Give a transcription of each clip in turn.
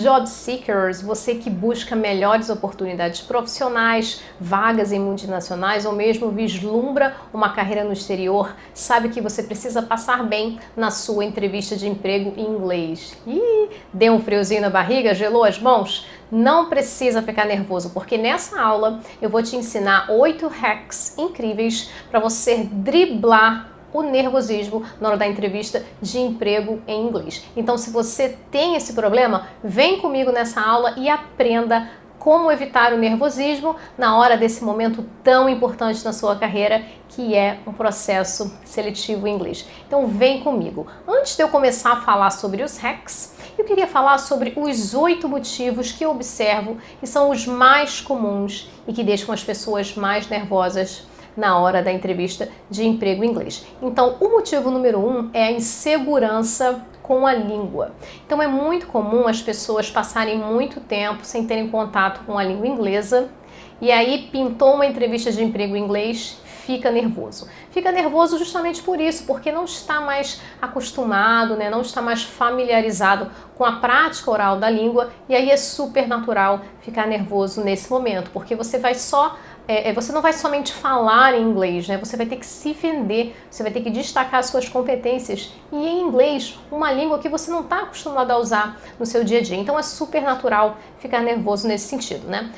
job seekers, você que busca melhores oportunidades profissionais, vagas em multinacionais ou mesmo vislumbra uma carreira no exterior, sabe que você precisa passar bem na sua entrevista de emprego em inglês. Ih, deu um friozinho na barriga, gelou as mãos? Não precisa ficar nervoso, porque nessa aula eu vou te ensinar 8 hacks incríveis para você driblar o nervosismo na hora da entrevista de emprego em inglês. Então, se você tem esse problema, vem comigo nessa aula e aprenda como evitar o nervosismo na hora desse momento tão importante na sua carreira, que é um processo seletivo em inglês. Então, vem comigo. Antes de eu começar a falar sobre os hacks, eu queria falar sobre os 8 motivos que eu observo que são os mais comuns e que deixam as pessoas mais nervosas na hora da entrevista de emprego em inglês. Então, o motivo número 1 é a insegurança com a língua. Então, é muito comum as pessoas passarem muito tempo sem terem contato com a língua inglesa e aí pintou uma entrevista de emprego em inglês, fica nervoso. Fica nervoso justamente por isso, porque não está mais acostumado, né? Não está mais familiarizado com a prática oral da língua e aí é super natural ficar nervoso nesse momento, porque você vai você não vai somente falar em inglês, né? Você vai ter que se vender, você vai ter que destacar as suas competências e em inglês, uma língua que você não está acostumado a usar no seu dia a dia. Então é super natural ficar nervoso nesse sentido, né?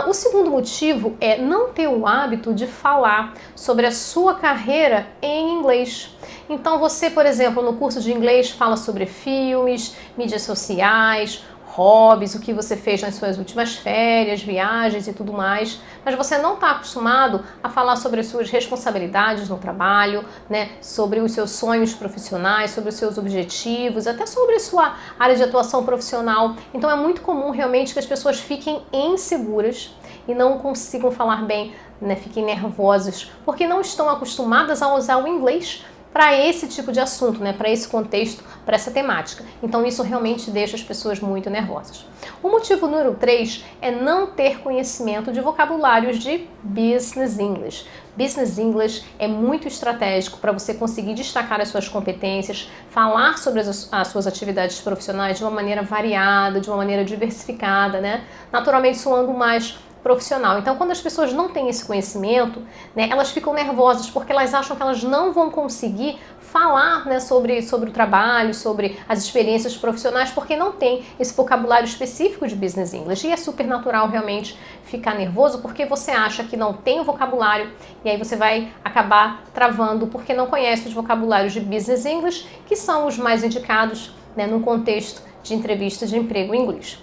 O segundo motivo é não ter o hábito de falar sobre a sua carreira em inglês. Então você, por exemplo, no curso de inglês fala sobre filmes, mídias sociais, hobbies, o que você fez nas suas últimas férias, viagens e tudo mais, mas você não está acostumado a falar sobre as suas responsabilidades no trabalho, né, sobre os seus sonhos profissionais, sobre os seus objetivos, até sobre a sua área de atuação profissional. Então é muito comum realmente que as pessoas fiquem inseguras e não consigam falar bem, né, fiquem nervosas, porque não estão acostumadas a usar o inglês para esse tipo de assunto, né, para esse contexto, para essa temática. Então isso realmente deixa as pessoas muito nervosas. O motivo número 3 é não ter conhecimento de vocabulários de Business English. Business English é muito estratégico para você conseguir destacar as suas competências, falar sobre as suas atividades profissionais de uma maneira variada, de uma maneira diversificada, né? Naturalmente soando mais profissional. Então, quando as pessoas não têm esse conhecimento, né, elas ficam nervosas porque elas acham que elas não vão conseguir falar, né, sobre o trabalho, sobre as experiências profissionais, porque não tem esse vocabulário específico de Business English. E é super natural realmente ficar nervoso porque você acha que não tem o vocabulário e aí você vai acabar travando porque não conhece os vocabulários de Business English, que são os mais indicados, né, num contexto de entrevista de emprego em inglês.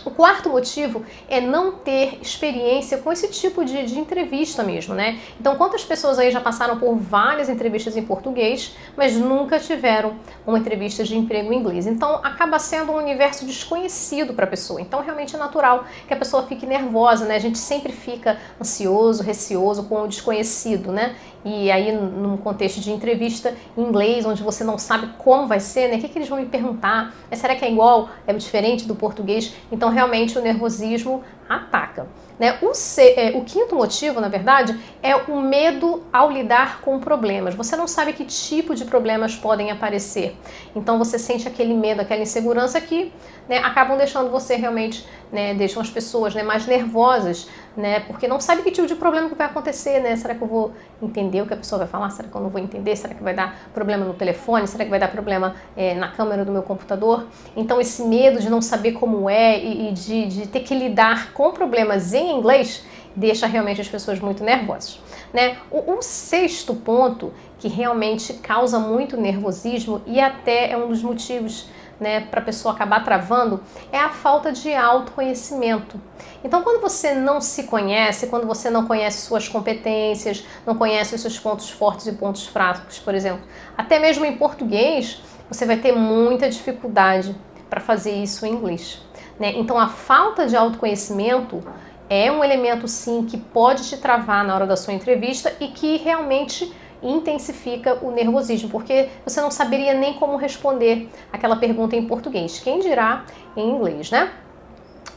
O quarto motivo é não ter experiência com esse tipo de entrevista mesmo, né? Então, quantas pessoas aí já passaram por várias entrevistas em português, mas nunca tiveram uma entrevista de emprego em inglês? Então, acaba sendo um universo desconhecido para a pessoa. Então, realmente é natural que a pessoa fique nervosa, né? A gente sempre fica ansioso, receoso com o desconhecido, né? E aí, num contexto de entrevista em inglês, onde você não sabe como vai ser, né? O que eles vão me perguntar? Será que é igual? É diferente do português? Então, realmente, o nervosismo ataca. Né? O quinto motivo, na verdade, é o medo ao lidar com problemas. Você não sabe que tipo de problemas podem aparecer. Então você sente aquele medo, aquela insegurança que, né, acabam deixando você realmente, né, deixam as pessoas, né, mais nervosas, né, porque não sabe que tipo de problema que vai acontecer, né? Será que eu vou entender o que a pessoa vai falar? Será que eu não vou entender? Será que vai dar problema no telefone? Será que vai dar problema na câmera do meu computador? Então esse medo de não saber como é e de ter que lidar com problemas em inglês deixa realmente as pessoas muito nervosas, né? O sexto ponto que realmente causa muito nervosismo e até é um dos motivos, né, para a pessoa acabar travando, é a falta de autoconhecimento. Então, quando você não se conhece, quando você não conhece suas competências, não conhece os seus pontos fortes e pontos fracos, por exemplo, até mesmo em português, você vai ter muita dificuldade para fazer isso em inglês, né? Então, a falta de autoconhecimento é um elemento, sim, que pode te travar na hora da sua entrevista e que realmente intensifica o nervosismo, porque você não saberia nem como responder aquela pergunta em português, quem dirá em inglês, né?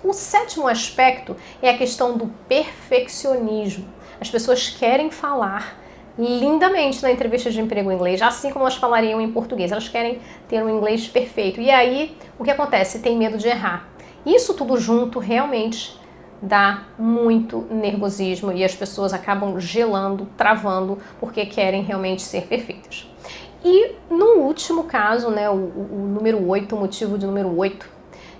O sétimo aspecto é a questão do perfeccionismo. As pessoas querem falar lindamente na entrevista de emprego em inglês, assim como elas falariam em português. Elas querem ter um inglês perfeito. E aí, o que acontece? Tem medo de errar. Isso tudo junto realmente dá muito nervosismo e as pessoas acabam gelando, travando, porque querem realmente ser perfeitas. E no último caso, né, o número 8, o motivo de número 8,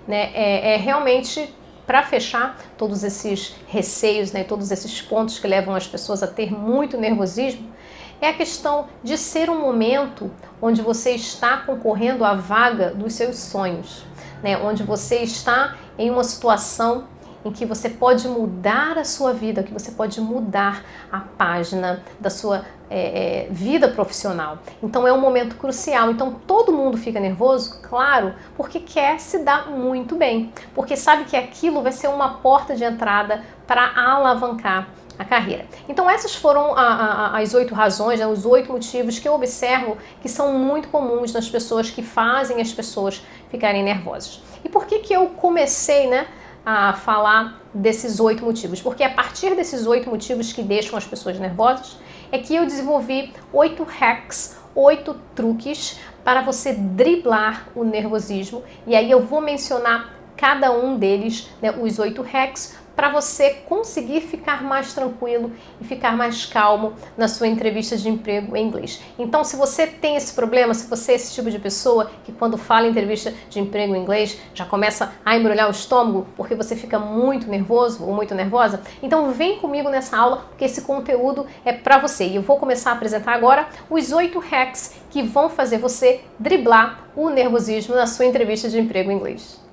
né, é realmente para fechar todos esses receios, né, todos esses pontos que levam as pessoas a ter muito nervosismo, é a questão de ser um momento onde você está concorrendo à vaga dos seus sonhos, né, onde você está em uma situação em que você pode mudar a sua vida, que você pode mudar a página da sua vida profissional. Então é um momento crucial. Então todo mundo fica nervoso, claro, porque quer se dar muito bem, porque sabe que aquilo vai ser uma porta de entrada para alavancar a carreira. Então essas foram as 8 razões, né, os 8 motivos que eu observo que são muito comuns nas pessoas, que fazem as pessoas ficarem nervosas. E por que eu comecei, né, a falar desses 8 motivos? Porque a partir desses 8 motivos que deixam as pessoas nervosas é que eu desenvolvi 8 hacks, 8 truques para você driblar o nervosismo, e aí eu vou mencionar cada um deles, né, os 8 hacks, para você conseguir ficar mais tranquilo e ficar mais calmo na sua entrevista de emprego em inglês. Então, se você tem esse problema, se você é esse tipo de pessoa que quando fala em entrevista de emprego em inglês já começa a embrulhar o estômago porque você fica muito nervoso ou muito nervosa, então vem comigo nessa aula porque esse conteúdo é para você. E eu vou começar a apresentar agora os 8 hacks que vão fazer você driblar o nervosismo na sua entrevista de emprego em inglês.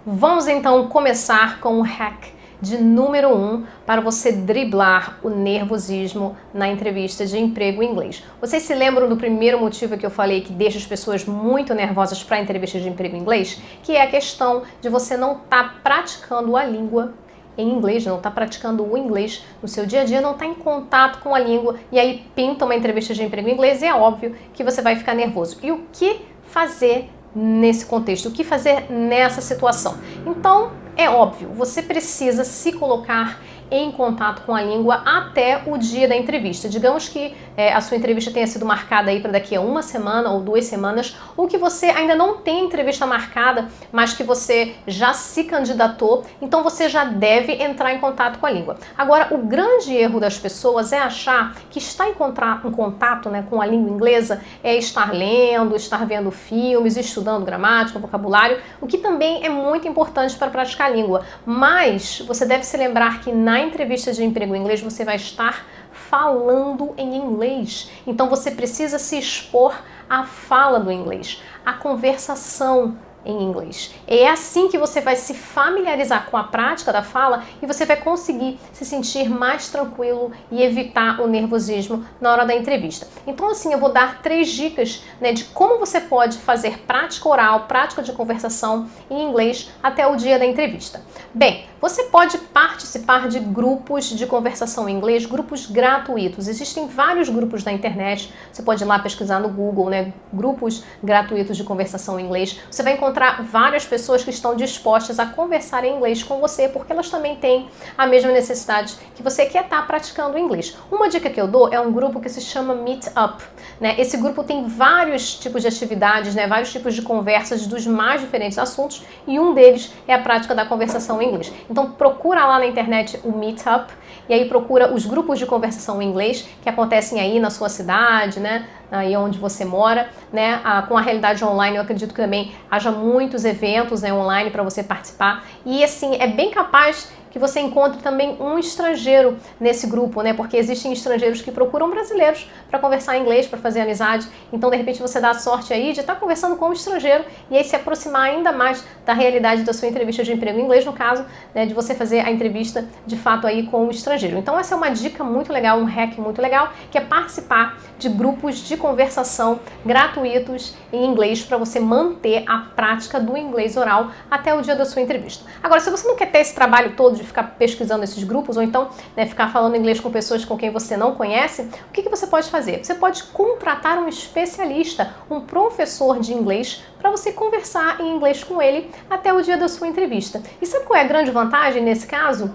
Vamos então começar com o hack de número 1 para você driblar o nervosismo na entrevista de emprego em inglês. Vocês se lembram do primeiro motivo que eu falei que deixa as pessoas muito nervosas para a entrevista de emprego em inglês? Que é a questão de você não estar praticando a língua em inglês, não está praticando o inglês no seu dia a dia, não está em contato com a língua, e aí pinta uma entrevista de emprego em inglês e é óbvio que você vai ficar nervoso. E o que fazer nesse contexto? O que fazer nessa situação? Então, é óbvio, você precisa se colocar em contato com a língua até o dia da entrevista. Digamos que a sua entrevista tenha sido marcada aí para daqui a 1 semana ou 2 semanas, ou que você ainda não tem entrevista marcada, mas que você já se candidatou, então você já deve entrar em contato com a língua. Agora, o grande erro das pessoas é achar que estar em contato, né, com a língua inglesa é estar lendo, estar vendo filmes, estudando gramática, vocabulário, o que também é muito importante para praticar a língua. Mas você deve se lembrar que na entrevista de emprego em inglês você vai estar falando em inglês. Então você precisa se expor à fala do inglês, à conversação em inglês. É assim que você vai se familiarizar com a prática da fala e você vai conseguir se sentir mais tranquilo e evitar o nervosismo na hora da entrevista. Então assim, eu vou dar 3 dicas, né, de como você pode fazer prática oral, prática de conversação em inglês até o dia da entrevista. Bem, você pode participar de grupos de conversação em inglês, grupos gratuitos. Existem vários grupos na internet, você pode ir lá pesquisar no Google, né, grupos gratuitos de conversação em inglês. Você vai encontrar várias pessoas que estão dispostas a conversar em inglês com você, porque elas também têm a mesma necessidade que você quer estar praticando inglês. Uma dica que eu dou é um grupo que se chama Meetup, né? Esse grupo tem vários tipos de atividades, né, vários tipos de conversas dos mais diferentes assuntos, e um deles é a prática da conversação em inglês. Então procura lá na internet o Meetup e aí procura os grupos de conversação em inglês que acontecem aí na sua cidade, né, aí onde você mora, né? Com a realidade online eu acredito que também haja muitos eventos, né, online para você participar, e assim, é bem capaz que você encontre também um estrangeiro nesse grupo, né? Porque existem estrangeiros que procuram brasileiros para conversar em inglês, para fazer amizade. Então, de repente, você dá a sorte aí de estar conversando com um estrangeiro e aí se aproximar ainda mais da realidade da sua entrevista de emprego em inglês, no caso, né, de você fazer a entrevista de fato aí com o estrangeiro. Então, essa é uma dica muito legal, um hack muito legal, que é participar de grupos de conversação gratuitos em inglês para você manter a prática do inglês oral até o dia da sua entrevista. Agora, se você não quer ter esse trabalho todo de ficar pesquisando esses grupos, ou então, né, ficar falando inglês com pessoas com quem você não conhece, o que você pode fazer? Você pode contratar um especialista, um professor de inglês, para você conversar em inglês com ele até o dia da sua entrevista. E sabe qual é a grande vantagem nesse caso?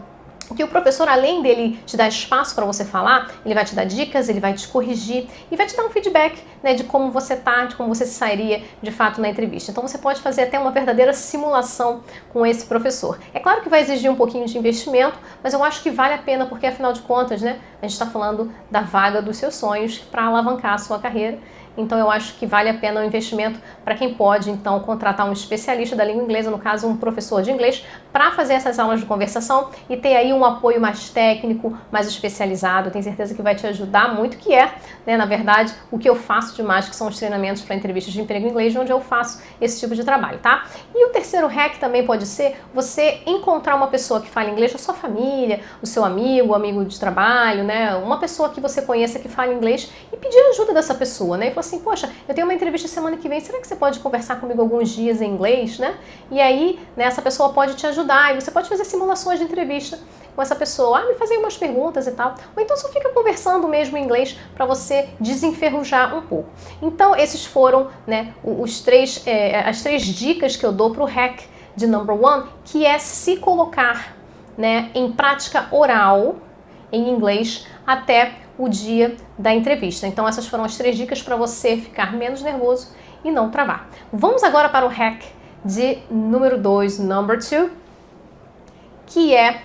que o professor, além dele te dar espaço para você falar, ele vai te dar dicas, ele vai te corrigir e vai te dar um feedback, né, de como você tá, de como você se sairia de fato na entrevista. Então você pode fazer até uma verdadeira simulação com esse professor. É claro que vai exigir um pouquinho de investimento, mas eu acho que vale a pena porque afinal de contas, né, a gente está falando da vaga dos seus sonhos para alavancar a sua carreira. Então eu acho que vale a pena o investimento para quem pode, então, contratar um especialista da língua inglesa, no caso um professor de inglês, para fazer essas aulas de conversação e ter aí um apoio mais técnico, mais especializado. Eu tenho certeza que vai te ajudar muito, que é, né, na verdade, o que eu faço demais, que são os treinamentos para entrevistas de emprego em inglês, onde eu faço esse tipo de trabalho, tá? E o terceiro hack também pode ser você encontrar uma pessoa que fala inglês da sua família, o seu amigo, amigo de trabalho, né? Uma pessoa que você conheça que fala inglês e pedir ajuda dessa pessoa, né? E falar assim, poxa, eu tenho uma entrevista semana que vem, será que você pode conversar comigo alguns dias em inglês, né? E aí, né, essa pessoa pode te ajudar e você pode fazer simulações de entrevista com essa pessoa, me fazer umas perguntas e tal, ou então só fica conversando mesmo em inglês para você desenferrujar um pouco. Então, esses foram, né, as três dicas que eu dou para o hack de number one, que é se colocar, né, em prática oral em inglês até o dia da entrevista. Então essas foram as três dicas para você ficar menos nervoso e não travar. Vamos agora para o hack de número 2, number 2, que é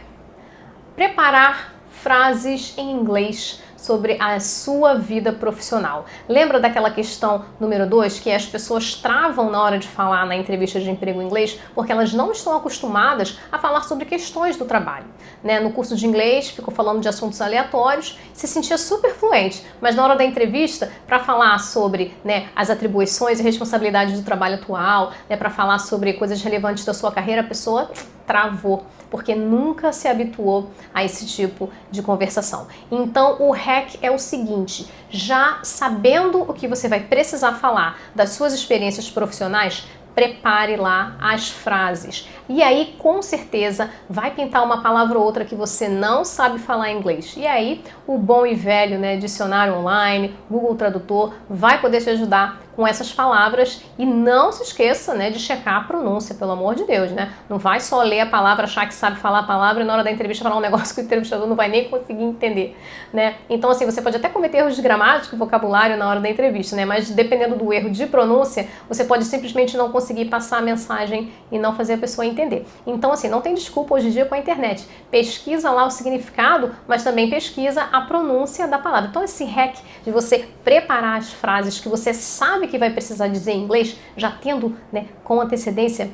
preparar frases em inglês sobre a sua vida profissional. Lembra daquela questão número 2, que as pessoas travam na hora de falar na entrevista de emprego em inglês porque elas não estão acostumadas a falar sobre questões do trabalho, né? No curso de inglês, ficou falando de assuntos aleatórios, se sentia super fluente, mas na hora da entrevista, para falar sobre, né, as atribuições e responsabilidades do trabalho atual, né, para falar sobre coisas relevantes da sua carreira, a pessoa travou, porque nunca se habituou a esse tipo de conversação. Então o hack é o seguinte: já sabendo o que você vai precisar falar das suas experiências profissionais, prepare lá as frases. E aí, com certeza, vai pintar uma palavra ou outra que você não sabe falar em inglês. E aí, o bom e velho, né, dicionário online, Google Tradutor, vai poder te ajudar com essas palavras. E não se esqueça, né, de checar a pronúncia, pelo amor de Deus, né? Não vai só ler a palavra, achar que sabe falar a palavra e na hora da entrevista falar um negócio que o entrevistador não vai nem conseguir entender, né? Então, assim, você pode até cometer erros de gramática e vocabulário na hora da entrevista, né? Mas dependendo do erro de pronúncia, você pode simplesmente não conseguir passar a mensagem e não fazer a pessoa entender. Então, assim, não tem desculpa hoje em dia com a internet. Pesquisa lá o significado, mas também pesquisa a pronúncia da palavra. Então, esse hack de você preparar as frases que você sabe que vai precisar dizer em inglês, já tendo, né, com antecedência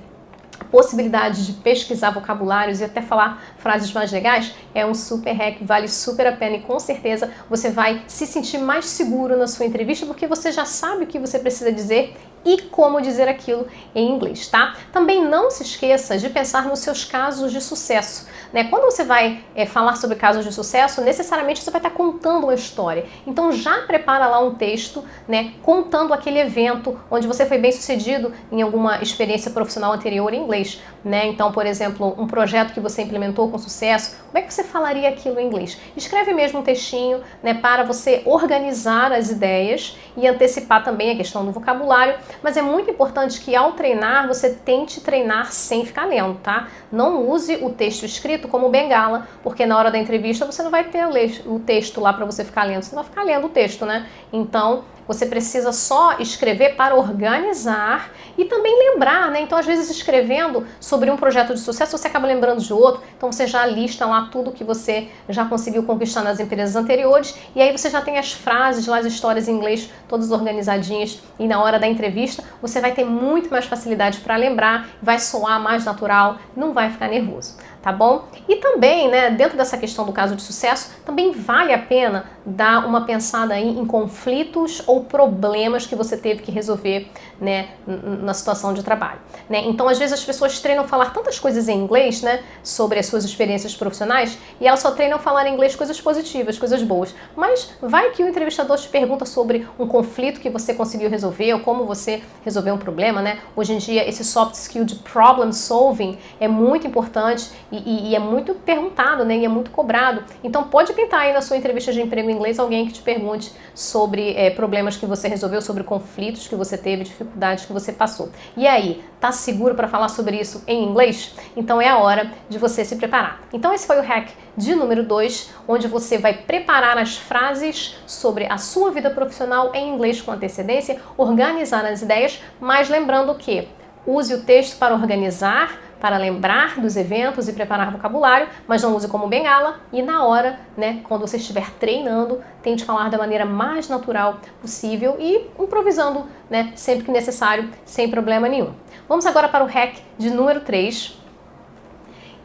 a possibilidade de pesquisar vocabulários e até falar frases mais legais, é um super hack, vale super a pena e com certeza você vai se sentir mais seguro na sua entrevista porque você já sabe o que você precisa dizer e como dizer aquilo em inglês, tá? Também não se esqueça de pensar nos seus casos de sucesso, né? Quando você vai falar sobre casos de sucesso, necessariamente você vai estar contando uma história. Então já prepara lá um texto, né, contando aquele evento onde você foi bem sucedido em alguma experiência profissional anterior em inglês, né? Então, por exemplo, um projeto que você implementou com sucesso, como é que você falaria aquilo em inglês? Escreve mesmo um textinho, né, para você organizar as ideias e antecipar também a questão do vocabulário. Mas é muito importante que ao treinar, você tente treinar sem ficar lendo, tá? Não use o texto escrito como bengala, porque na hora da entrevista você não vai ter o texto lá para você ficar lendo, você não vai ficar lendo o texto, né? Então, você precisa só escrever para organizar e também lembrar, né? Então, às vezes, escrevendo sobre um projeto de sucesso, você acaba lembrando de outro, então você já lista lá tudo que você já conseguiu conquistar nas empresas anteriores e aí você já tem as frases lá, as histórias em inglês todas organizadinhas e na hora da entrevista você vai ter muito mais facilidade para lembrar, vai soar mais natural, não vai ficar nervoso, tá bom? E também, né, dentro dessa questão do caso de sucesso, também vale a pena dar uma pensada aí em conflitos ou problemas que você teve que resolver, né, na situação de trabalho, né? Então, às vezes as pessoas treinam falar tantas coisas em inglês, né, sobre as suas experiências profissionais e elas só treinam falar em inglês coisas positivas, coisas boas. Mas vai que o entrevistador te pergunta sobre um conflito que você conseguiu resolver ou como você resolveu um problema, né? Hoje em dia, esse soft skill de problem solving é muito importante e é muito perguntado, né? E é muito cobrado. Então, pode pintar aí na sua entrevista de emprego em inglês alguém que te pergunte sobre problemas problemas que você resolveu, sobre conflitos que você teve, dificuldades que você passou. E aí, tá seguro para falar sobre isso em inglês? Então é a hora de você se preparar. Então esse foi o hack de número 2, onde você vai preparar as frases sobre a sua vida profissional em inglês com antecedência, organizar as ideias, mas lembrando que use o texto para organizar, para lembrar dos eventos e preparar vocabulário, mas não use como bengala e na hora, né, quando você estiver treinando, tente falar da maneira mais natural possível e improvisando, né, sempre que necessário, sem problema nenhum. Vamos agora para o hack de número 3,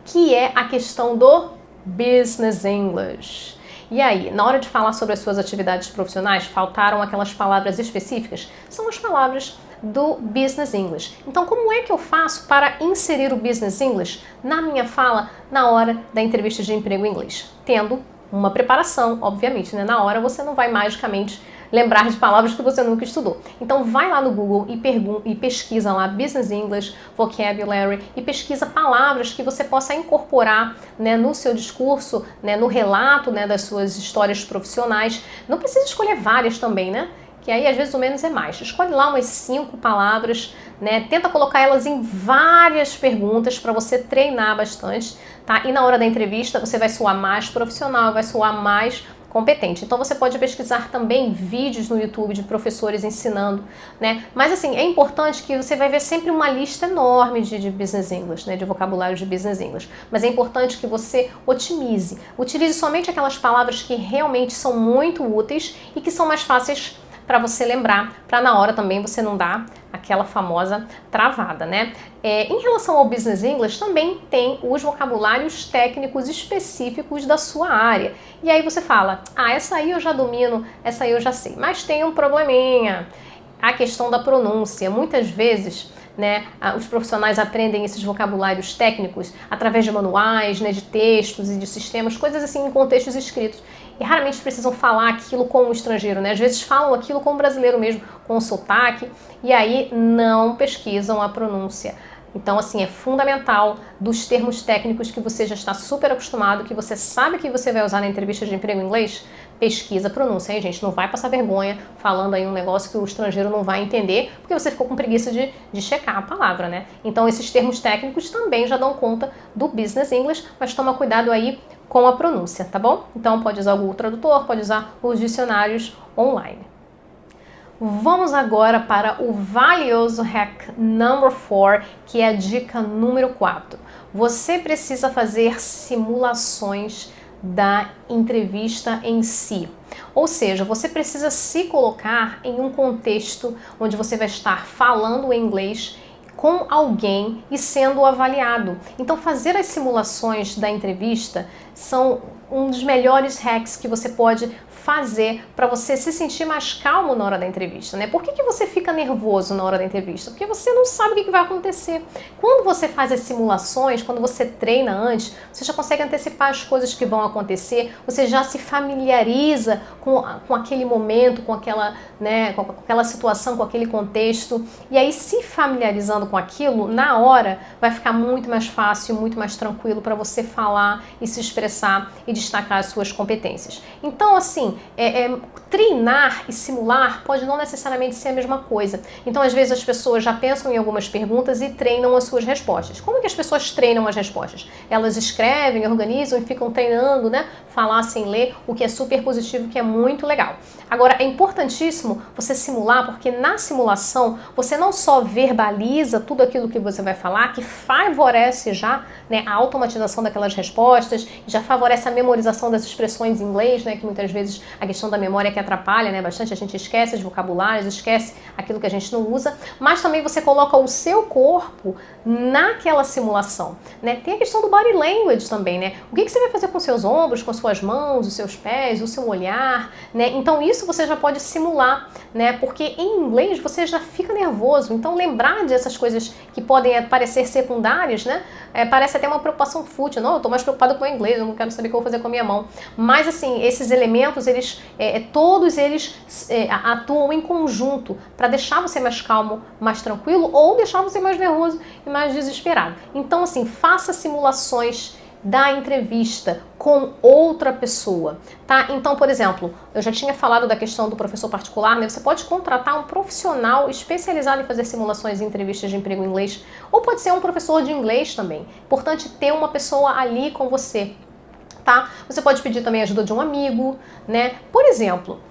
que é a questão do Business English. E aí, na hora de falar sobre as suas atividades profissionais, faltaram aquelas palavras específicas? São as palavras do Business English. Então, como é que eu faço para inserir o Business English na minha fala na hora da entrevista de emprego em inglês? Tendo uma preparação, obviamente, né? Na hora você não vai magicamente lembrar de palavras que você nunca estudou. Então vai lá no Google e pesquisa lá Business English, Vocabulary e pesquisa palavras que você possa incorporar, né, no seu discurso, né, no relato, né, das suas histórias profissionais. Não precisa escolher várias também, né? Que aí às vezes o menos é mais. Escolhe lá umas 5 palavras, né? Tenta colocar elas em várias perguntas para você treinar bastante, tá? E na hora da entrevista você vai soar mais profissional, vai soar mais competente. Então você pode pesquisar também vídeos no YouTube de professores ensinando, né? Mas assim, é importante que você vai ver sempre uma lista enorme de Business English, né? De vocabulário de Business English. Mas é importante que você otimize. Utilize somente aquelas palavras que realmente são muito úteis e que são mais fáceis para você lembrar, para na hora também você não dar aquela famosa travada, né? Em relação ao Business English, também tem os vocabulários técnicos específicos da sua área. E aí você fala, essa aí eu já domino, essa aí eu já sei. Mas tem um probleminha, a questão da pronúncia. Muitas vezes, né, os profissionais aprendem esses vocabulários técnicos através de manuais, né, de textos e de sistemas, coisas assim em contextos escritos. E raramente precisam falar aquilo com um estrangeiro, né? Às vezes falam aquilo com um brasileiro mesmo, com um sotaque, e aí não pesquisam a pronúncia. Então, assim, é fundamental dos termos técnicos que você já está super acostumado, que você sabe que você vai usar na entrevista de emprego em inglês, pesquisa a pronúncia, hein, gente? Não vai passar vergonha falando aí um negócio que o estrangeiro não vai entender, porque você ficou com preguiça de checar a palavra, né? Então, esses termos técnicos também já dão conta do Business English, mas toma cuidado aí com a pronúncia, tá bom? Então, pode usar o Google Tradutor, pode usar os dicionários online. Vamos agora para o valioso hack number 4, que é a dica número 4. Você precisa fazer simulações da entrevista em si. Ou seja, você precisa se colocar em um contexto onde você vai estar falando em inglês com alguém e sendo avaliado. Então, fazer as simulações da entrevista são um dos melhores hacks que você pode fazer para você se sentir mais calmo na hora da entrevista, né? Por que você fica nervoso na hora da entrevista? Porque você não sabe o que vai acontecer. Quando você faz as simulações, quando você treina antes, você já consegue antecipar as coisas que vão acontecer, você já se familiariza com aquele momento, com aquela, né, com aquela situação, com aquele contexto, e aí se familiarizando com aquilo, na hora vai ficar muito mais fácil, muito mais tranquilo para você falar e se expressar e destacar as suas competências. Então, assim, treinar e simular pode não necessariamente ser a mesma coisa. Então, às vezes, as pessoas já pensam em algumas perguntas e treinam as suas respostas. Como é que as pessoas treinam as respostas? Elas escrevem, organizam e ficam treinando, né? Falar sem ler, o que é super positivo, que é muito legal. Agora, é importantíssimo você simular, porque na simulação você não só verbaliza tudo aquilo que você vai falar, que favorece já, né, a automatização daquelas respostas, já favorece a memorização das expressões em inglês, né, que muitas vezes a questão da memória que atrapalha, né, bastante, a gente esquece os vocabulários, esquece aquilo que a gente não usa, mas também você coloca o seu corpo naquela simulação, né? Tem a questão do body language também, né? O que você vai fazer com seus ombros, com suas mãos, os seus pés, o seu olhar, né? Então isso você já pode simular, né? Porque em inglês você já fica nervoso, então lembrar dessas coisas que podem parecer secundárias, né? Parece até uma preocupação fútil, não, eu tô mais preocupado com o inglês, eu não quero saber o que eu vou fazer com a minha mão. Mas assim, esses elementos, eles, todos eles atuam em conjunto para deixar você mais calmo, mais tranquilo ou deixar você mais nervoso e mais desesperado. Então assim, faça simulações da entrevista com outra pessoa, tá? Então, por exemplo, eu já tinha falado da questão do professor particular, né? Você pode contratar um profissional especializado em fazer simulações e entrevistas de emprego em inglês, ou pode ser um professor de inglês também. Importante ter uma pessoa ali com você. Tá? Você pode pedir também a ajuda de um amigo, né? Por exemplo,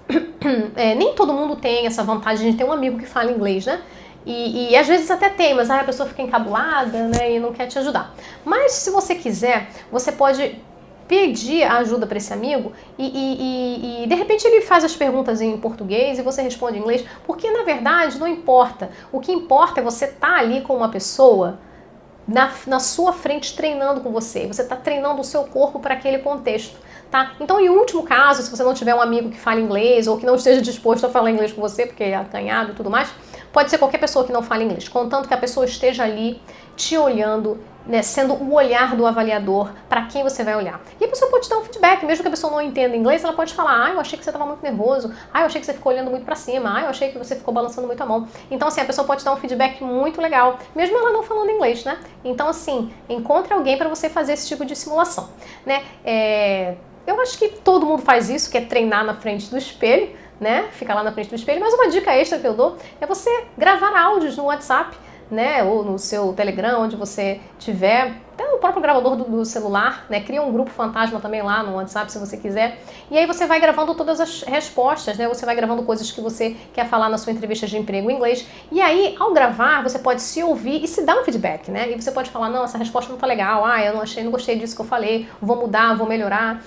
nem todo mundo tem essa vantagem de ter um amigo que fala inglês, né? E às vezes até tem, mas aí a pessoa fica encabulada, né? E não quer te ajudar. Mas se você quiser, você pode pedir a ajuda para esse amigo e de repente ele faz as perguntas em português e você responde em inglês, porque na verdade não importa. O que importa é você estar ali com uma pessoa na sua frente treinando com você. Você está treinando o seu corpo para aquele contexto, tá? Então, em último caso, se você não tiver um amigo que fale inglês ou que não esteja disposto a falar inglês com você, porque é acanhado e tudo mais, pode ser qualquer pessoa que não fale inglês, contanto que a pessoa esteja ali te olhando, né, sendo o olhar do avaliador para quem você vai olhar. E a pessoa pode dar um feedback, mesmo que a pessoa não entenda inglês, ela pode falar: eu achei que você estava muito nervoso, eu achei que você ficou olhando muito para cima, eu achei que você ficou balançando muito a mão. Então, assim, a pessoa pode dar um feedback muito legal, mesmo ela não falando inglês, né? Então, assim, encontre alguém para você fazer esse tipo de simulação, né? Eu acho que todo mundo faz isso, que é treinar na frente do espelho, né? Ficar lá na frente do espelho. Mas uma dica extra que eu dou é você gravar áudios no WhatsApp, né, ou no seu Telegram, onde você tiver, até no próprio gravador do celular, né, cria um grupo fantasma também lá no WhatsApp, se você quiser, e aí você vai gravando todas as respostas, né, você vai gravando coisas que você quer falar na sua entrevista de emprego em inglês, e aí, ao gravar, você pode se ouvir e se dar um feedback, né, e você pode falar: não, essa resposta não tá legal, eu não gostei disso que eu falei, vou mudar, vou melhorar,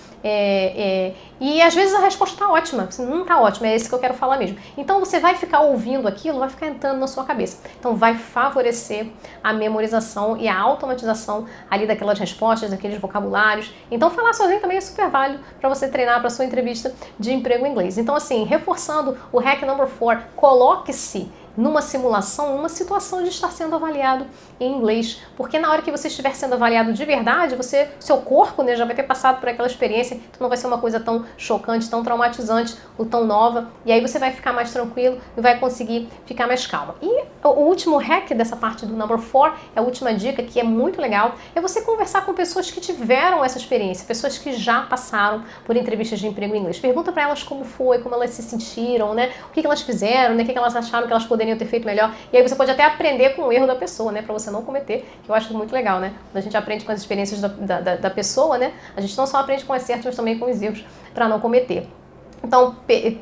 e às vezes a resposta tá ótima, não tá ótima, é esse que eu quero falar mesmo. Então você vai ficar ouvindo aquilo, vai ficar entrando na sua cabeça. Então vai favorecer a memorização e a automatização ali daquelas respostas, daqueles vocabulários. Então falar sozinho também é super válido para você treinar para sua entrevista de emprego em inglês. Então, assim, reforçando o hack number 4, coloque-se numa simulação, numa situação de estar sendo avaliado em inglês, porque na hora que você estiver sendo avaliado de verdade, seu corpo, né, já vai ter passado por aquela experiência, então não vai ser uma coisa tão chocante, tão traumatizante ou tão nova, e aí você vai ficar mais tranquilo e vai conseguir ficar mais calma. E o último hack dessa parte do number 4, a última dica, que é muito legal, é você conversar com pessoas que tiveram essa experiência, pessoas que já passaram por entrevistas de emprego em inglês. Pergunta para elas como foi, como elas se sentiram, né, o que elas fizeram, né, o que elas acharam que elas poderiam ter feito melhor, e aí você pode até aprender com o erro da pessoa, né, para você não cometer, que eu acho muito legal, né, quando a gente aprende com as experiências da pessoa, né, a gente não só aprende com acertos, mas também com os erros, para não cometer. Então,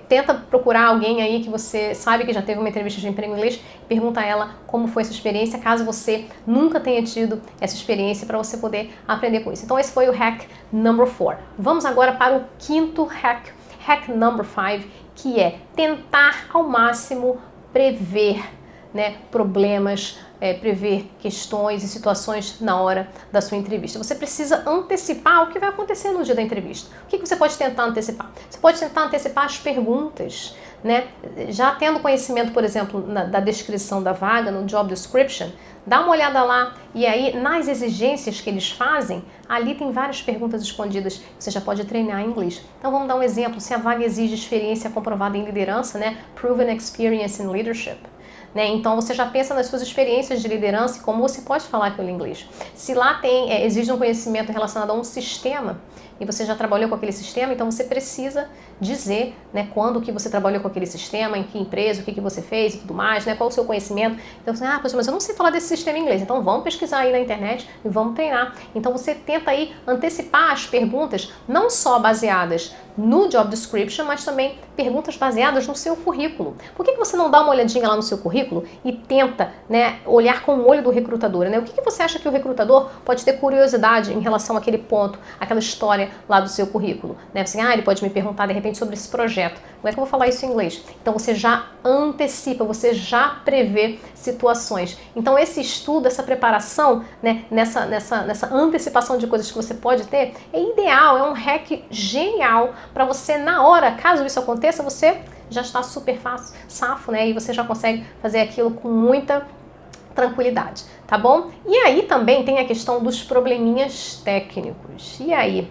tenta procurar alguém aí que você sabe que já teve uma entrevista de emprego em inglês, pergunta a ela como foi essa experiência, caso você nunca tenha tido essa experiência, para você poder aprender com isso. Então, esse foi o hack number 4. Vamos agora para o quinto hack, hack number 5, que é tentar ao máximo prever, né, problemas, prever questões e situações na hora da sua entrevista. Você precisa antecipar o que vai acontecer no dia da entrevista. O que você pode tentar antecipar? Você pode tentar antecipar as perguntas, né? Já tendo conhecimento, por exemplo, da descrição da vaga, no job description, dá uma olhada lá e aí nas exigências que eles fazem, ali tem várias perguntas escondidas, você já pode treinar em inglês. Então vamos dar um exemplo: se a vaga exige experiência comprovada em liderança, né? Proven experience in leadership. Né? Então você já pensa nas suas experiências de liderança e como você pode falar aquilo em inglês. Se lá exige um conhecimento relacionado a um sistema e você já trabalhou com aquele sistema, então você precisa dizer, né, quando que você trabalhou com aquele sistema, em que empresa, o que você fez e tudo mais, né, qual o seu conhecimento. Então você, poxa, mas eu não sei falar desse sistema em inglês, então vamos pesquisar aí na internet e vamos treinar. Então você tenta aí antecipar as perguntas, não só baseadas no job description, mas também perguntas baseadas no seu currículo. Por que você não dá uma olhadinha lá no seu currículo e tenta, né, olhar com o olho do recrutador, né? O que você acha que o recrutador pode ter curiosidade em relação àquele ponto, aquela história lá do seu currículo, né? Assim, ele pode me perguntar de repente sobre esse projeto. Como é que eu vou falar isso em inglês? Então você já antecipa, você já prevê situações. Então esse estudo, essa preparação, né, nessa antecipação de coisas que você pode ter, é ideal, é um hack genial para você, na hora, caso isso aconteça, você já está super fácil, safo, né? E você já consegue fazer aquilo com muita tranquilidade, tá bom? E aí também tem a questão dos probleminhas técnicos. E aí?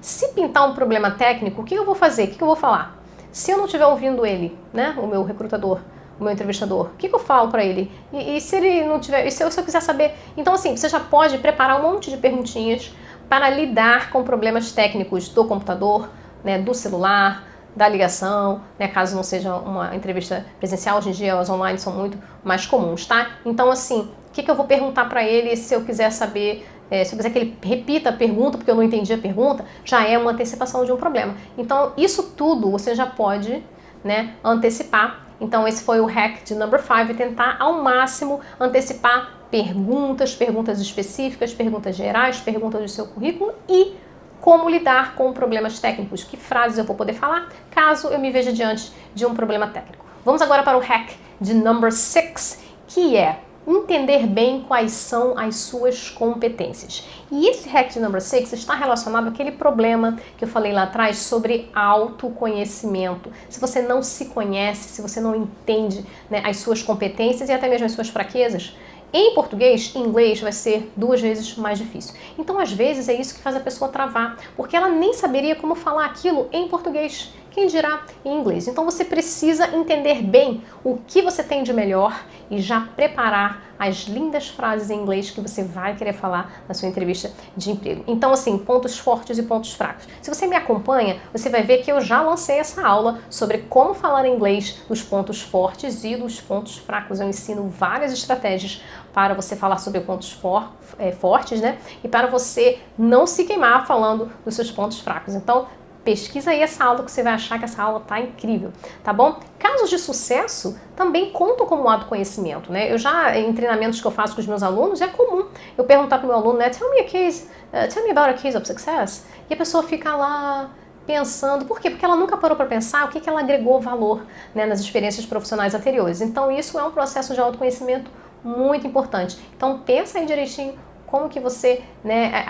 Se pintar um problema técnico, o que eu vou fazer? O que eu vou falar? Se eu não estiver ouvindo ele, né, o meu recrutador, o meu entrevistador, o que eu falo para ele? E se ele não tiver, e se eu quiser saber? Então, assim, você já pode preparar um monte de perguntinhas para lidar com problemas técnicos do computador, né, do celular, da ligação, né, caso não seja uma entrevista presencial. Hoje em dia as online são muito mais comuns, tá? Então, assim, o que eu vou perguntar para ele se eu quiser saber, se eu quiser que ele repita a pergunta porque eu não entendi a pergunta, já é uma antecipação de um problema. Então, isso tudo você já pode, né, antecipar. Então, esse foi o hack de number 5, tentar ao máximo antecipar perguntas específicas, perguntas gerais, perguntas do seu currículo e como lidar com problemas técnicos, que frases eu vou poder falar caso eu me veja diante de um problema técnico. Vamos agora para o hack de number 6, que é entender bem quais são as suas competências. E esse hack de number 6 está relacionado àquele problema que eu falei lá atrás sobre autoconhecimento. Se você não se conhece, se você não entende, né, as suas competências e até mesmo as suas fraquezas, em português, em inglês vai ser 2 vezes mais difícil. Então, às vezes, é isso que faz a pessoa travar, porque ela nem saberia como falar aquilo em português, quem dirá em inglês. Então, você precisa entender bem o que você tem de melhor e já preparar as lindas frases em inglês que você vai querer falar na sua entrevista de emprego. Então, assim, pontos fortes e pontos fracos. Se você me acompanha, você vai ver que eu já lancei essa aula sobre como falar inglês, dos pontos fortes e dos pontos fracos. Eu ensino várias estratégias para você falar sobre pontos fortes, né? E para você não se queimar falando dos seus pontos fracos. Então, pesquisa aí essa aula que você vai achar que essa aula tá incrível, tá bom? Casos de sucesso também contam como autoconhecimento, né? Eu já, em treinamentos que eu faço com os meus alunos, é comum eu perguntar para o meu aluno, né? Tell me about a case of success. E a pessoa fica lá pensando, por quê? Porque ela nunca parou para pensar o que ela agregou valor, né, nas experiências profissionais anteriores. Então, isso é um processo de autoconhecimento muito importante. Então, pensa aí direitinho como que você, né,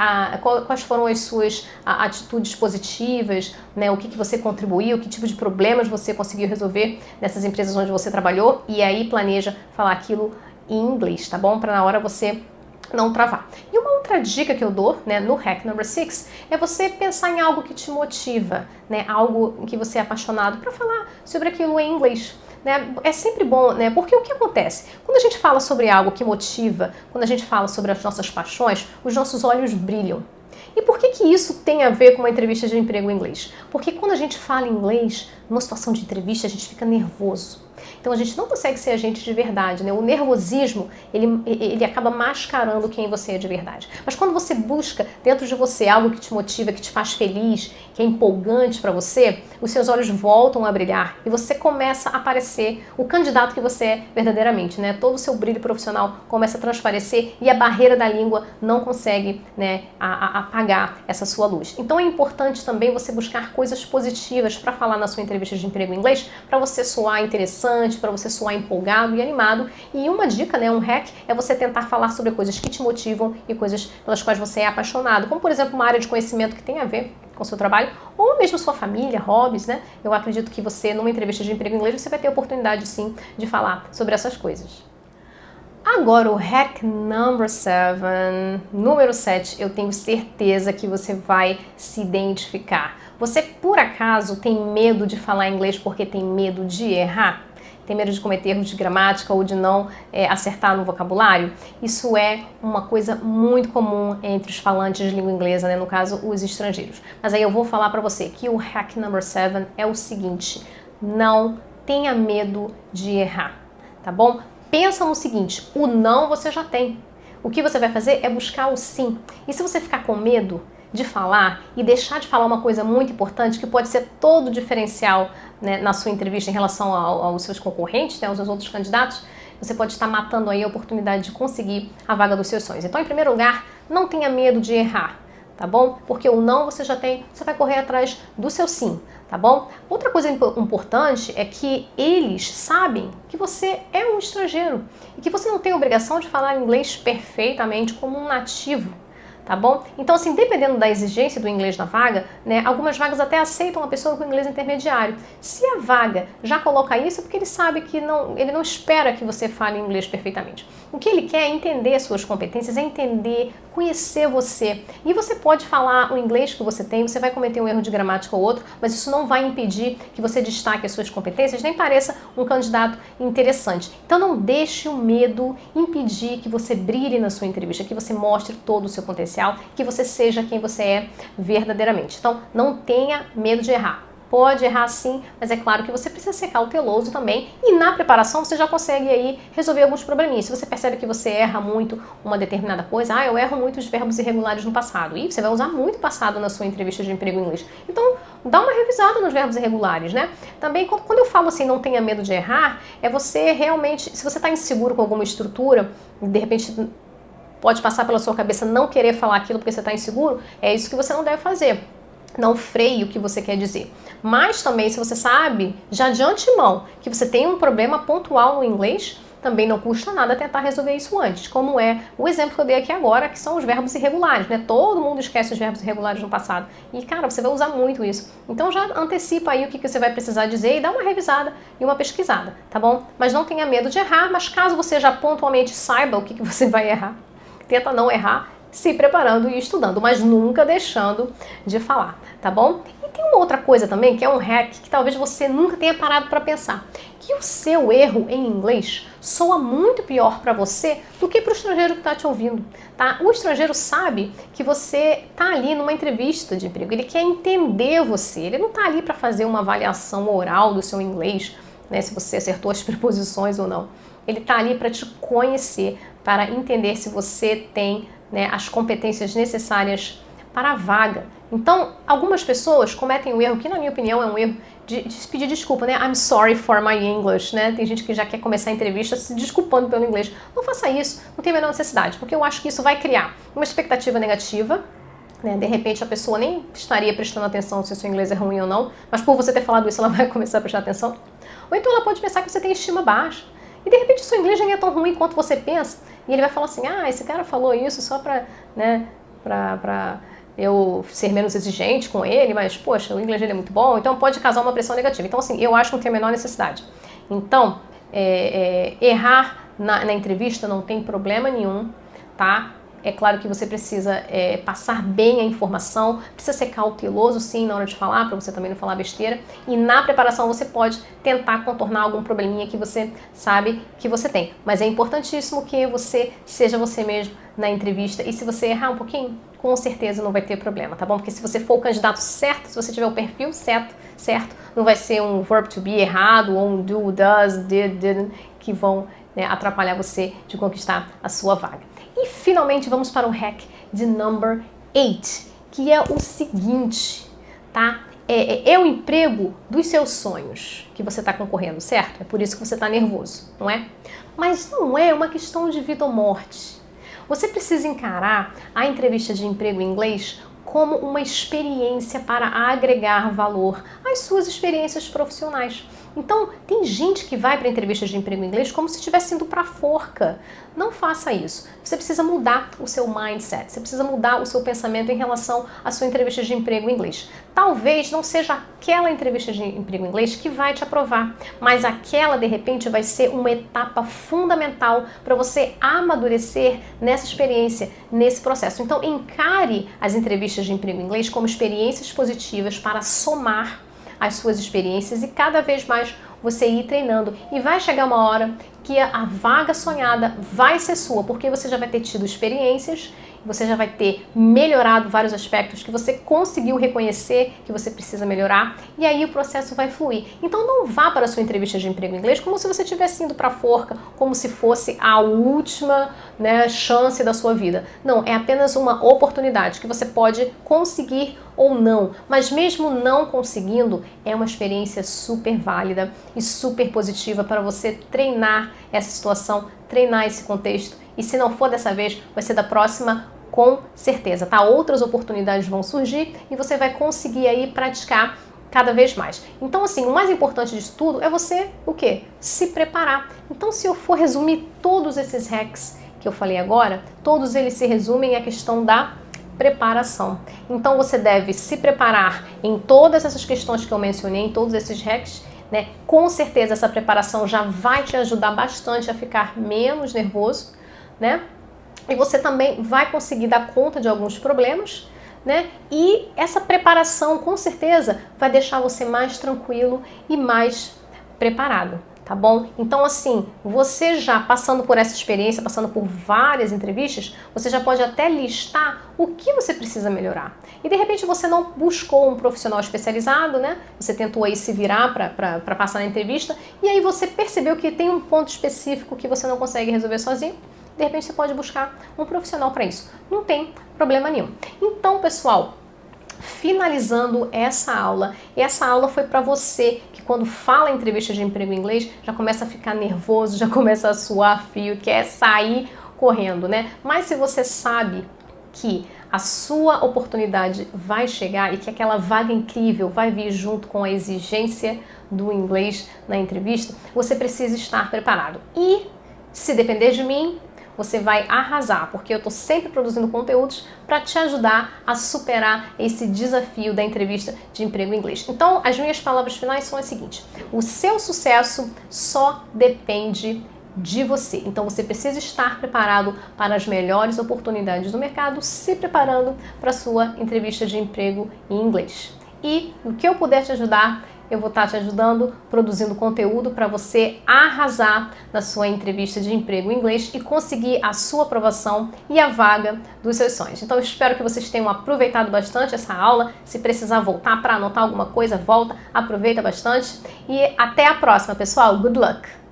quais foram as suas atitudes positivas, né, o que você contribuiu, que tipo de problemas você conseguiu resolver nessas empresas onde você trabalhou, e aí planeja falar aquilo em inglês, tá bom? Para na hora você não travar. E uma outra dica que eu dou, né, no hack number 6 é você pensar em algo que te motiva, né, algo em que você é apaixonado, para falar sobre aquilo em inglês. Né? É sempre bom, né? Porque o que acontece? Quando a gente fala sobre algo que motiva, quando a gente fala sobre as nossas paixões, os nossos olhos brilham. E por que isso tem a ver com uma entrevista de emprego em inglês? Porque quando a gente fala inglês, numa situação de entrevista, a gente fica nervoso. Então a gente não consegue ser a gente de verdade, né? O nervosismo, ele acaba mascarando quem você é de verdade. Mas quando você busca dentro de você algo que te motiva, que te faz feliz, que é empolgante para você, os seus olhos voltam a brilhar e você começa a parecer o candidato que você é verdadeiramente, né? Todo o seu brilho profissional começa a transparecer e a barreira da língua não consegue, né, apagar essa sua luz. Então é importante também você buscar coisas positivas para falar na sua entrevista de emprego em inglês, para você soar interessante, para você soar empolgado e animado. E uma dica, né, um hack, é você tentar falar sobre coisas que te motivam e coisas pelas quais você é apaixonado, como por exemplo uma área de conhecimento que tem a ver com o seu trabalho, ou mesmo sua família, hobbies, né? Eu acredito que você, numa entrevista de emprego em inglês, você vai ter a oportunidade sim de falar sobre essas coisas. Agora o hack number 7, número 7, eu tenho certeza que você vai se identificar. Você, por acaso, tem medo de falar inglês porque tem medo de errar? Tem medo de cometer erros de gramática ou de não acertar no vocabulário? Isso é uma coisa muito comum entre os falantes de língua inglesa, né? No caso, os estrangeiros. Mas aí eu vou falar para você que o hack number 7 é o seguinte: não tenha medo de errar, tá bom? Pensa no seguinte, o não você já tem. O que você vai fazer é buscar o sim. E se você ficar com medo de falar e deixar de falar uma coisa muito importante, que pode ser todo o diferencial, né, na sua entrevista em relação aos seus concorrentes, né, aos seus outros candidatos, você pode estar matando aí a oportunidade de conseguir a vaga dos seus sonhos. Então, em primeiro lugar, não tenha medo de errar, tá bom? Porque o não você já tem, você vai correr atrás do seu sim, tá bom? Outra coisa importante é que eles sabem que você é um estrangeiro e que você não tem a obrigação de falar inglês perfeitamente como um nativo. Tá bom? Então, assim, dependendo da exigência do inglês na vaga, né, algumas vagas até aceitam a pessoa com inglês intermediário. Se a vaga já coloca isso, é porque ele sabe que ele não espera que você fale inglês perfeitamente. O que ele quer é entender suas competências, é entender conhecer você. E você pode falar o inglês que você tem, você vai cometer um erro de gramática ou outro, mas isso não vai impedir que você destaque as suas competências, nem pareça um candidato interessante. Então não deixe o medo impedir que você brilhe na sua entrevista, que você mostre todo o seu potencial, que você seja quem você é verdadeiramente. Então não tenha medo de errar. Pode errar sim, mas é claro que você precisa ser cauteloso também e na preparação você já consegue aí resolver alguns probleminhas. Se você percebe que você erra muito uma determinada coisa, eu erro muito os verbos irregulares no passado, e você vai usar muito passado na sua entrevista de emprego em inglês. Então, dá uma revisada nos verbos irregulares, né? Também, quando eu falo assim, não tenha medo de errar, é você realmente, se você está inseguro com alguma estrutura, de repente pode passar pela sua cabeça não querer falar aquilo porque você está inseguro, é isso que você não deve fazer. Não freie o que você quer dizer. Mas também, se você sabe, já de antemão, que você tem um problema pontual no inglês, também não custa nada tentar resolver isso antes, como é o exemplo que eu dei aqui agora, que são os verbos irregulares, né? Todo mundo esquece os verbos irregulares no passado. E, cara, você vai usar muito isso. Então já antecipa aí o que você vai precisar dizer e dá uma revisada e uma pesquisada, tá bom? Mas não tenha medo de errar, mas caso você já pontualmente saiba o que você vai errar, tenta não errar, se preparando e estudando, mas nunca deixando de falar, tá bom? E tem uma outra coisa também, que é um hack que talvez você nunca tenha parado para pensar, que o seu erro em inglês soa muito pior para você do que para o estrangeiro que está te ouvindo, tá? O estrangeiro sabe que você está ali numa entrevista de emprego, ele quer entender você, ele não está ali para fazer uma avaliação oral do seu inglês, né, se você acertou as preposições ou não. Ele está ali para te conhecer, para entender se você tem, né, as competências necessárias para a vaga. Então, algumas pessoas cometem o erro, que na minha opinião é um erro, de pedir desculpa, né? I'm sorry for my English, né? Tem gente que já quer começar a entrevista se desculpando pelo inglês. Não faça isso, não tem a menor necessidade, porque eu acho que isso vai criar uma expectativa negativa, né? De repente a pessoa nem estaria prestando atenção se o seu inglês é ruim ou não, mas por você ter falado isso, ela vai começar a prestar atenção. Ou então ela pode pensar que você tem estima baixa. E de repente o seu inglês nem é tão ruim quanto você pensa. E ele vai falar assim, esse cara falou isso só pra, né, pra eu ser menos exigente com ele, mas, poxa, o inglês dele é muito bom, então pode causar uma pressão negativa. Então, assim, eu acho que não tem a menor necessidade. Então, errar na entrevista não tem problema nenhum, tá? É claro que você precisa passar bem a informação, precisa ser cauteloso sim na hora de falar, para você também não falar besteira. E na preparação você pode tentar contornar algum probleminha que você sabe que você tem. Mas é importantíssimo que você seja você mesmo na entrevista. E se você errar um pouquinho, com certeza não vai ter problema, tá bom? Porque se você for o candidato certo, se você tiver o perfil certo, não vai ser um verb to be errado ou um do, does, did, didn't, que vão, né, atrapalhar você de conquistar a sua vaga. E finalmente vamos para o hack de number 8, que é o seguinte, tá? É o emprego dos seus sonhos que você está concorrendo, certo? É por isso que você está nervoso, não é? Mas não é uma questão de vida ou morte. Você precisa encarar a entrevista de emprego em inglês como uma experiência para agregar valor às suas experiências profissionais. Então, tem gente que vai para entrevistas de emprego em inglês como se estivesse indo para a forca. Não faça isso. Você precisa mudar o seu mindset, você precisa mudar o seu pensamento em relação à sua entrevista de emprego em inglês. Talvez não seja aquela entrevista de emprego em inglês que vai te aprovar, mas aquela, de repente, vai ser uma etapa fundamental para você amadurecer nessa experiência, nesse processo. Então, encare as entrevistas de emprego em inglês como experiências positivas para somar as suas experiências e cada vez mais você ir treinando. E vai chegar uma hora que a vaga sonhada vai ser sua, porque você já vai ter tido experiências, você já vai ter melhorado vários aspectos que você conseguiu reconhecer que você precisa melhorar, e aí o processo vai fluir. Então não vá para a sua entrevista de emprego em inglês como se você estivesse indo para a forca, como se fosse a última, né, chance da sua vida. Não, é apenas uma oportunidade que você pode conseguir ou não, mas mesmo não conseguindo, é uma experiência super válida e super positiva para você treinar essa situação, treinar esse contexto, e se não for dessa vez, vai ser da próxima com certeza, tá? Outras oportunidades vão surgir e você vai conseguir aí praticar cada vez mais. Então, assim, o mais importante disso tudo é você, o quê? Se preparar. Então, se eu for resumir todos esses hacks que eu falei agora, todos eles se resumem à questão da preparação. Então, você deve se preparar em todas essas questões que eu mencionei, em todos esses hacks, né? Com certeza essa preparação já vai te ajudar bastante a ficar menos nervoso, né? e você também vai conseguir dar conta de alguns problemas, né? E essa preparação, com certeza, vai deixar você mais tranquilo e mais preparado, tá bom? Então, assim, você já passando por essa experiência, passando por várias entrevistas, você já pode até listar o que você precisa melhorar. E de repente você não buscou um profissional especializado, né? Você tentou aí se virar para passar na entrevista e aí você percebeu que tem um ponto específico que você não consegue resolver sozinho. De repente você pode buscar um profissional para isso. Não tem problema nenhum. Então, pessoal, finalizando essa aula foi para você que quando fala em entrevista de emprego em inglês já começa a ficar nervoso, já começa a suar fio, quer sair correndo, né? Mas se você sabe que a sua oportunidade vai chegar e que aquela vaga incrível vai vir junto com a exigência do inglês na entrevista, você precisa estar preparado. E se depender de mim, você vai arrasar, porque eu estou sempre produzindo conteúdos para te ajudar a superar esse desafio da entrevista de emprego em inglês. Então, as minhas palavras finais são as seguintes: o seu sucesso só depende de você. Então, você precisa estar preparado para as melhores oportunidades do mercado, se preparando para a sua entrevista de emprego em inglês. E o que eu puder te ajudar, eu vou estar te ajudando, produzindo conteúdo para você arrasar na sua entrevista de emprego em inglês e conseguir a sua aprovação e a vaga dos seus sonhos. Então eu espero que vocês tenham aproveitado bastante essa aula. Se precisar voltar para anotar alguma coisa, volta, aproveita bastante. E até a próxima, pessoal. Good luck!